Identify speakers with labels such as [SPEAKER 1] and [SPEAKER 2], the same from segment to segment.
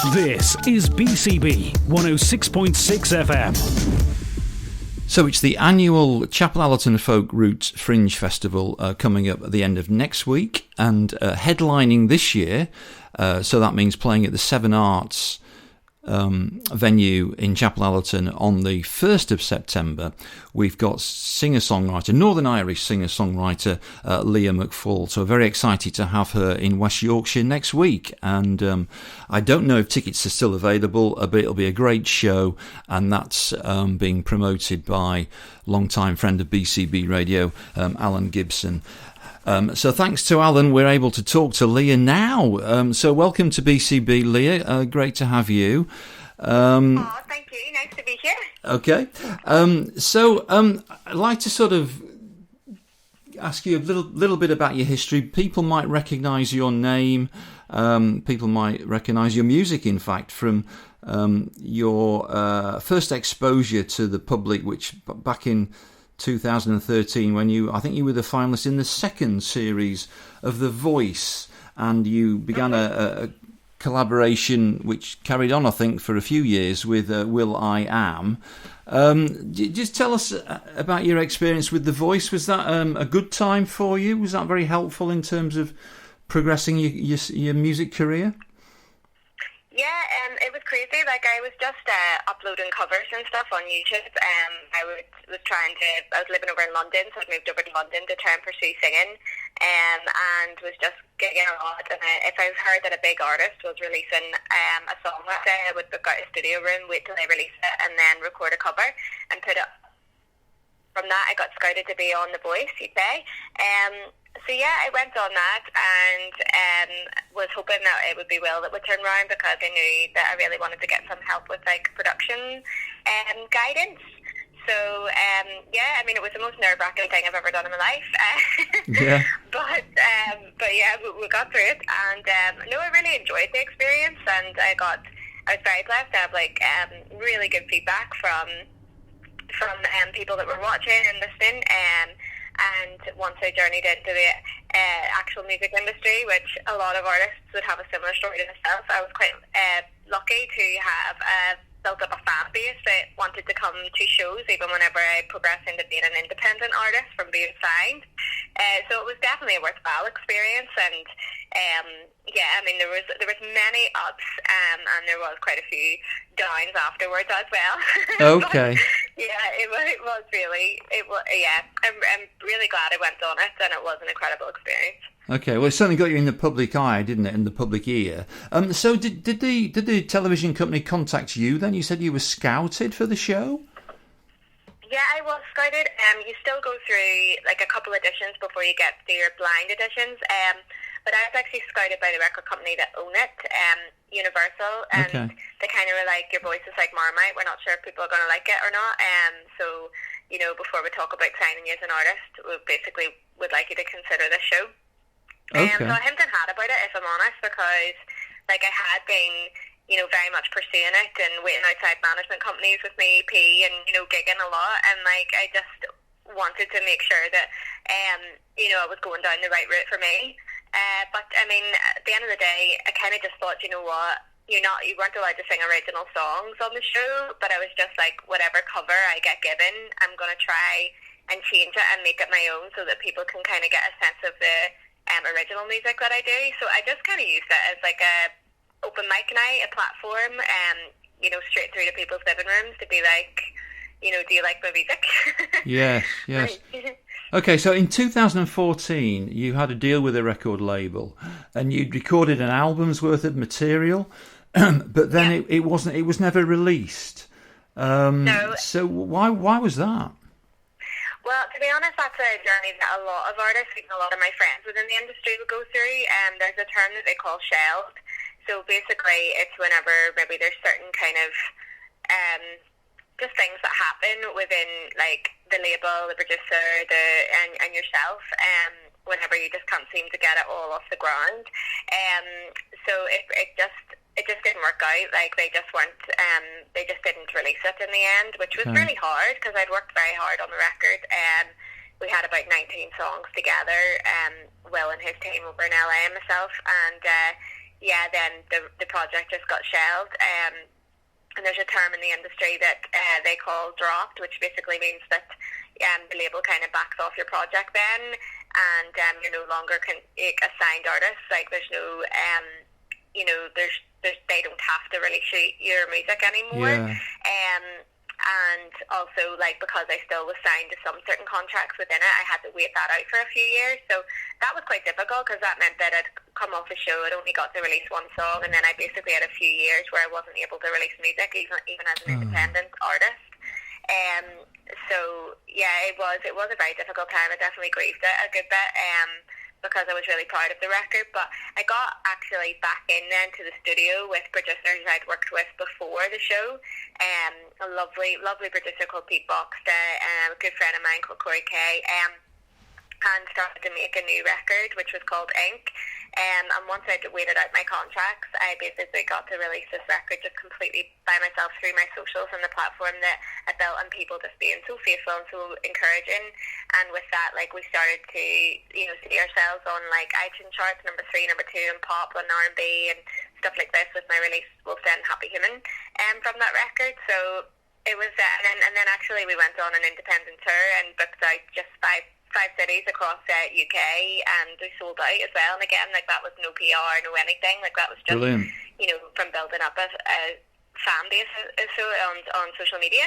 [SPEAKER 1] This is BCB 106.6 FM.
[SPEAKER 2] So it's the annual Chapel Allerton Folk Roots Fringe Festival coming up at the end of next week, and headlining this year, so that means playing at the Seven Arts venue in Chapel Allerton on the 1st of September. We've got singer-songwriter, Northern Irish singer-songwriter Leah McFall. So very excited to have her in West Yorkshire next week. And I don't know if tickets are still available, but it'll be a great show. And that's being promoted by longtime friend of BCB Radio, Alan Gibson. So thanks to Alan, we're able to talk to Leah now. So welcome to BCB, Leah. Great to have you.
[SPEAKER 3] Thank you. Nice to be here.
[SPEAKER 2] Okay. I'd like to sort of ask you a little bit about your history. People might recognise your name. People might recognise your music, in fact, from your first exposure to the public, which back in 2013, when I think you were the finalist in the second series of The Voice, and you began a collaboration which carried on, I think, for a few years with Will I Am. Just tell us about your experience with The Voice. Was that a good time for you? Was that very helpful in terms of progressing your music career?
[SPEAKER 3] Yeah, it was crazy. Like, I was just uploading covers and stuff on YouTube. I was living over in London, so I moved over to London to try and pursue singing, and was just gigging a lot. And if I heard that a big artist was releasing a song, let's say, I would book out a studio room, wait till they release it, and then record a cover and put it. From that, I got scouted to be on The Voice, you'd say. So yeah, I went on that and was hoping that it would be Will that would turn around, because I knew that I really wanted to get some help with like production guidance. So yeah, I mean, it was the most nerve-wracking thing I've ever done in my life.
[SPEAKER 2] Yeah.
[SPEAKER 3] But yeah, we got through it, and no, I really enjoyed the experience, and I was very blessed to have like really good feedback from people that were watching and listening. And once I journeyed into the actual music industry, which a lot of artists would have a similar story to myself, I was quite lucky to have built up a fan base that wanted to come to shows even whenever I progressed into being an independent artist from being signed. So it was definitely a worthwhile experience, and yeah, I mean, there was many ups, and there was quite a few downs afterwards as well.
[SPEAKER 2] Okay.
[SPEAKER 3] Yeah, it was really, yeah, I'm really glad I went on it, and it was an incredible experience.
[SPEAKER 2] Okay, well, it certainly got you in the public eye, didn't it, in the public ear? So did the television company contact you then? You said you were scouted for the show?
[SPEAKER 3] Yeah, I was scouted. You still go through like a couple auditions before you get to your blind auditions. But I was actually scouted by the record company that own it, Universal, and
[SPEAKER 2] okay.
[SPEAKER 3] They kind of were like, your voice is like Marmite, we're not sure if people are going to like it or not. So, you know, before we talk about signing you as an artist, we basically would like you to consider this show.
[SPEAKER 2] Okay.
[SPEAKER 3] So I hemmed and had about it, if I'm honest, because like I had been, you know, very much pursuing it and waiting outside management companies with my EP and, you know, gigging a lot, and like I just wanted to make sure that, you know, I was going down the right route for me. But I mean, at the end of the day, I kind of just thought, you know what, you weren't allowed to sing original songs on the show, but I was just like, whatever cover I get given, I'm going to try and change it and make it my own so that people can kind of get a sense of the original music that I do. So I just kind of used it as like a open mic night, a platform, you know, straight through to people's living rooms to be like, you know, do you like my music?
[SPEAKER 2] Yes. Okay, so in 2014, you had a deal with a record label, and you'd recorded an album's worth of material, but then it was never released.
[SPEAKER 3] No.
[SPEAKER 2] So why was that?
[SPEAKER 3] Well, to be honest, that's a journey that a lot of artists, even a lot of my friends within the industry would go through. There's a term that they call shelved. So basically, it's whenever maybe there's certain kind of just things that happen within like the label, the producer, and yourself, whenever you just can't seem to get it all off the ground. So it just didn't work out. Like they just didn't release it in the end, which was really hard because I'd worked very hard on the record. We had about 19 songs together, Will and his team over in LA and myself, and then the project just got shelved. And there's a term in the industry that they call dropped, which basically means that the label kind of backs off your project then, and you're no longer assigned artists. Like there's no, there's they don't have to release your music anymore. Yeah. And also, like, because I still was signed to some certain contracts within it, I had to wait that out for a few years. So that was quite difficult, because that meant that I'd come off a show, I'd only got to release one song, and then I basically had a few years where I wasn't able to release music, even as an independent artist. So yeah, it was a very difficult time. I definitely grieved it a good bit, because I was really proud of the record. But I got actually back in then to the studio with producers I'd worked with before the show. A lovely producer called Pete Boxta, a good friend of mine called Corey Kay, and started to make a new record, which was called Ink. And once I'd waited out my contracts, I basically got to release this record just completely by myself through my socials and the platform that I built, and people just being so faithful and so encouraging. And with that, like, we started to, see ourselves on like iTunes charts, number 3, number 2 in pop and R&B and stuff like this, with my release Wolf Den Happy Human from that record. So it was and then actually we went on an independent tour and booked out just five cities across UK, and we sold out as well. And again, like, that was no PR, no anything. Like, that was just
[SPEAKER 2] brilliant.
[SPEAKER 3] From building up a fan base so on social media.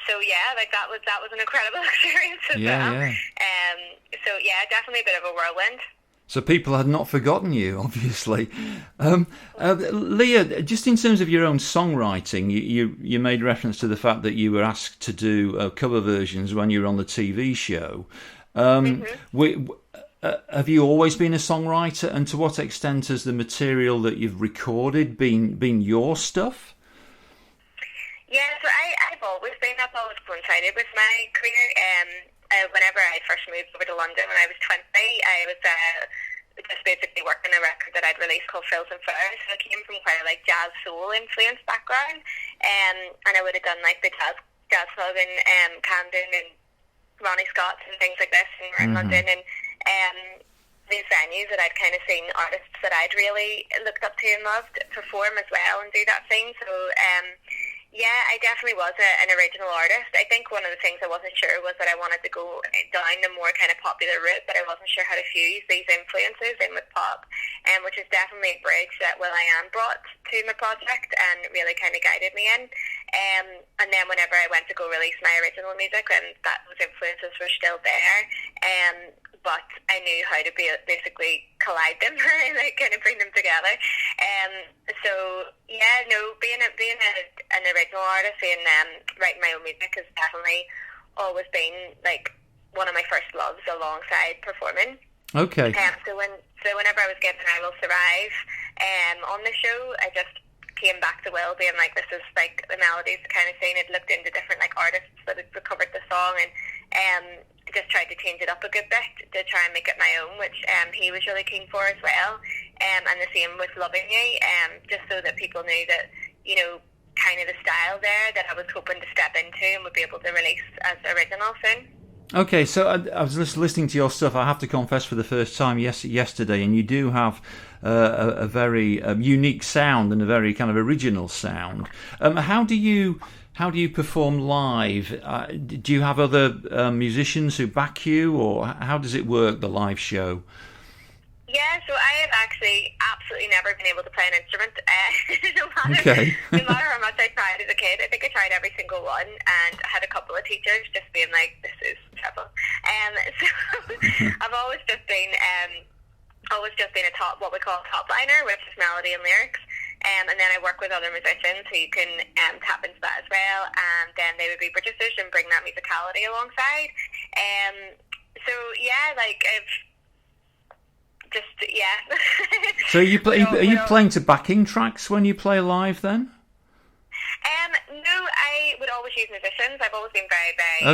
[SPEAKER 3] So yeah, like, that was an incredible experience as well. Yeah. So yeah, definitely a bit of a whirlwind.
[SPEAKER 2] So people had not forgotten you, obviously. Leah, just in terms of your own songwriting, you made reference to the fact that you were asked to do cover versions when you were on the TV show. Have you always been a songwriter, and to what extent has the material that you've recorded been your stuff?
[SPEAKER 3] Yeah, so I've always coincided with my career. Whenever I first moved over to London when I was 20, I was just basically working a record that I'd released called Fills and Flowers. So I came from quite a jazz soul influenced background, and I would have done like the jazz club in Camden and Ronnie Scott's and things like this in London, and these venues that I'd kind of seen artists that I'd really looked up to and loved perform as well and do that thing. So yeah, I definitely was an original artist. I think one of the things I wasn't sure was that I wanted to go down the more kind of popular route, but I wasn't sure how to fuse these influences in with pop, which is definitely a bridge that Will.i.am brought to my project and really kind of guided me in. And then whenever I went to go release my original music, then those influences were still there. But I knew how to basically collide them and kind of bring them together. So yeah, no, being an original artist and writing my own music has definitely always been like one of my first loves alongside performing.
[SPEAKER 2] Okay.
[SPEAKER 3] So whenever I was given I Will Survive on the show, I just came back to Will being like, this is like the melodies kind of thing. I'd looked into different like artists that had recovered the song, and just tried to change it up a good bit to try and make it my own, which he was really keen for as well. And the same with Loving You, just so that people knew that, kind of the style there that I was hoping to step into and would be able to release as original soon.
[SPEAKER 2] Okay, so I was just listening to your stuff. I have to confess, for the first time yesterday, and you do have a very unique sound and a very kind of original sound. How do you perform live? Do you have other musicians who back you, or how does it work, the live show?
[SPEAKER 3] Yeah, so I have actually absolutely never been able to play an instrument, no matter how much I tried as a kid. I think I tried every single one, and I had a couple of teachers just being like, this is trouble. So I've always just been a what we call a top liner, which is melody and lyrics. And then I work with other musicians who can tap into that as well, and then they would be producers and bring that musicality alongside. So yeah, like
[SPEAKER 2] So are you playing to backing tracks when you play live then?
[SPEAKER 3] No, I would always use musicians. I've always been very, very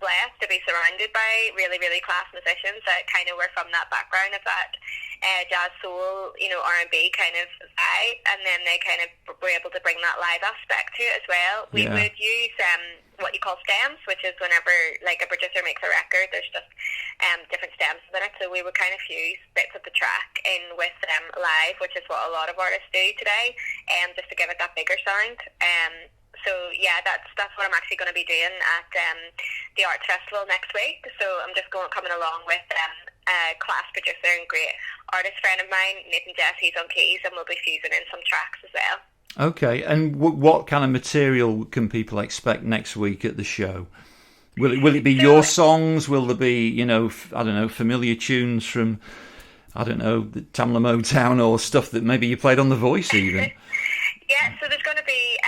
[SPEAKER 3] blessed to be surrounded by really, really class musicians that kind of were from that background of that jazz soul, R&B kind of vibe, and then they kind of were able to bring that live aspect to it as well. We would use what you call stems, which is whenever like a producer makes a record, there's just different stems within it. So we would kind of fuse bits of the track in with live, which is what a lot of artists do today, just to give it that bigger sound. So yeah, that's what I'm actually going to be doing at the Arts Festival next week. So I'm just coming along with a class producer and great artist friend of mine, Nathan Jess. He's on keys, and we'll be fusing in some tracks as well.
[SPEAKER 2] Okay, and what kind of material can people expect next week at the show? Will it be your songs? Will there be, familiar tunes from, the Tamla Motown, or stuff that maybe you played on The Voice even?
[SPEAKER 3] Yeah, so there's going to be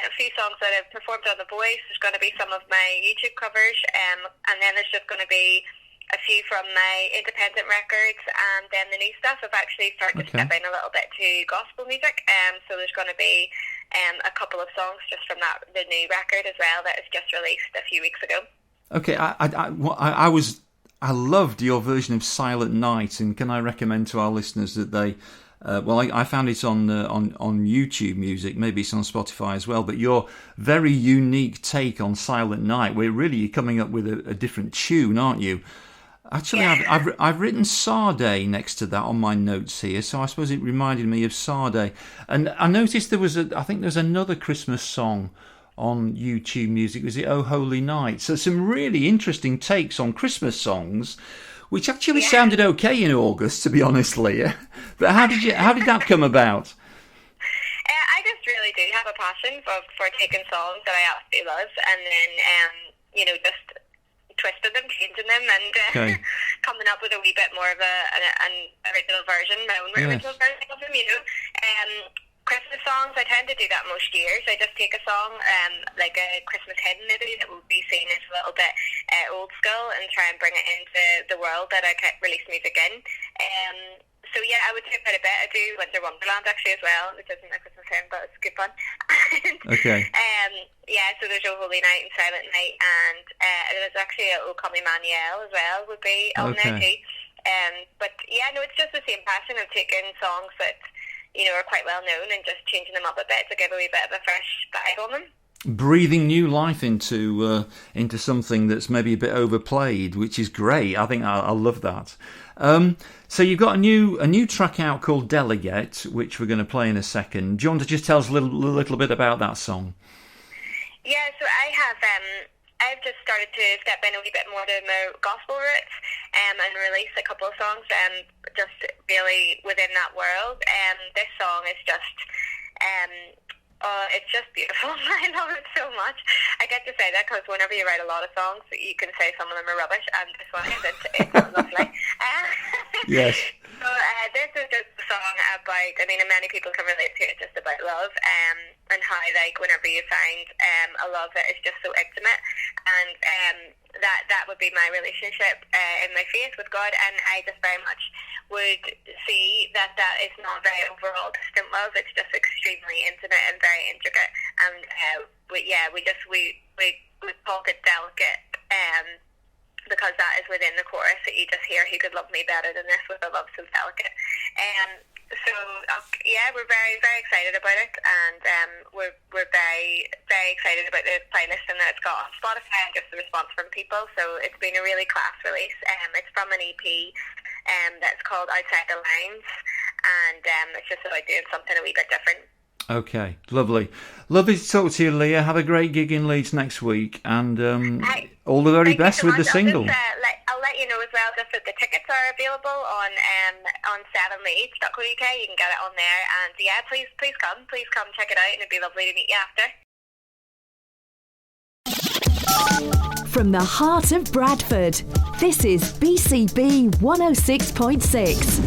[SPEAKER 3] a few songs that I've performed on The Voice. There's going to be some of my YouTube covers, and then there's just going to be a few from my independent records, and then the new stuff. I've actually started to step in a little bit to gospel music, so there's going to be a couple of songs just from the new record as well that was just released a few weeks ago. Okay,
[SPEAKER 2] I loved your version of Silent Night, and can I recommend to our listeners that they... I found it on YouTube Music, maybe it's on Spotify as well, but your very unique take on Silent Night, where really you're coming up with a different tune, aren't you? Actually, yeah. I've written Sade next to that on my notes here, so I suppose it reminded me of Sade. And I noticed I think there's another Christmas song on YouTube Music. Was it Oh Holy Night? So some really interesting takes on Christmas songs, which actually sounded okay in August, to be honest, Leah. But how did that come about?
[SPEAKER 3] I just really do have a passion for taking songs that I absolutely love, and then just twisting them, changing them, and coming up with a wee bit more of an original version, my own original version of them. Christmas songs, I tend to do that most years. I just take a song, like a Christmas hymn maybe, that will be seen as a little bit old school, and try and bring it into the world that I can release music in. So yeah, I would do quite a bit. I do Winter Wonderland actually as well, which isn't a Christmas hymn, but it's a good fun.
[SPEAKER 2] Okay.
[SPEAKER 3] So there's O Holy Night and Silent Night, and there's actually O Come Emmanuel as well would be on there too. But yeah, no, it's just the same passion of taking songs that are quite well known and just changing them up a bit to give a wee bit of a fresh vibe on them.
[SPEAKER 2] Breathing new life into something that's maybe a bit overplayed, which is great. I think I love that. So you've got a new track out called Delegate, which we're going to play in a second. Do you want to just tell us a little bit about that song?
[SPEAKER 3] Yeah, so I've just started to step in a wee bit more to my gospel roots, and release a couple of songs just really within that world. This song is just it's just beautiful. I love it so much. I get to say that because whenever you write a lot of songs, you can say some of them are rubbish, and this one is. It's lovely.
[SPEAKER 2] Yes.
[SPEAKER 3] So this is just a song about, and many people can relate to it, just about love, and how, like, whenever you find a love that is just so intimate, and that would be my relationship in my faith with God, and I just very much would see that is not very overall distant love. It's just extremely intimate and very intricate, and we called it Delegate, because that is within the chorus that you just hear, "Who could love me better than this with a love so delicate?" So we're very, very excited about it, and we're very, very excited about the playlist and that it's got on Spotify and just the response from people. So it's been a really class release. It's from an EP that's called Outside the Lines, and it's just about doing something a wee bit different.
[SPEAKER 2] Okay, lovely to talk to you, Leah. Have a great gig in Leeds next week, and all the very best with the single.
[SPEAKER 3] I'll let you know as well just that the tickets are available on 7leeds.co.uk. You can get it on there, and please come check it out, and it'd be lovely to meet you after.
[SPEAKER 4] From the heart of Bradford, this is BCB 106.6.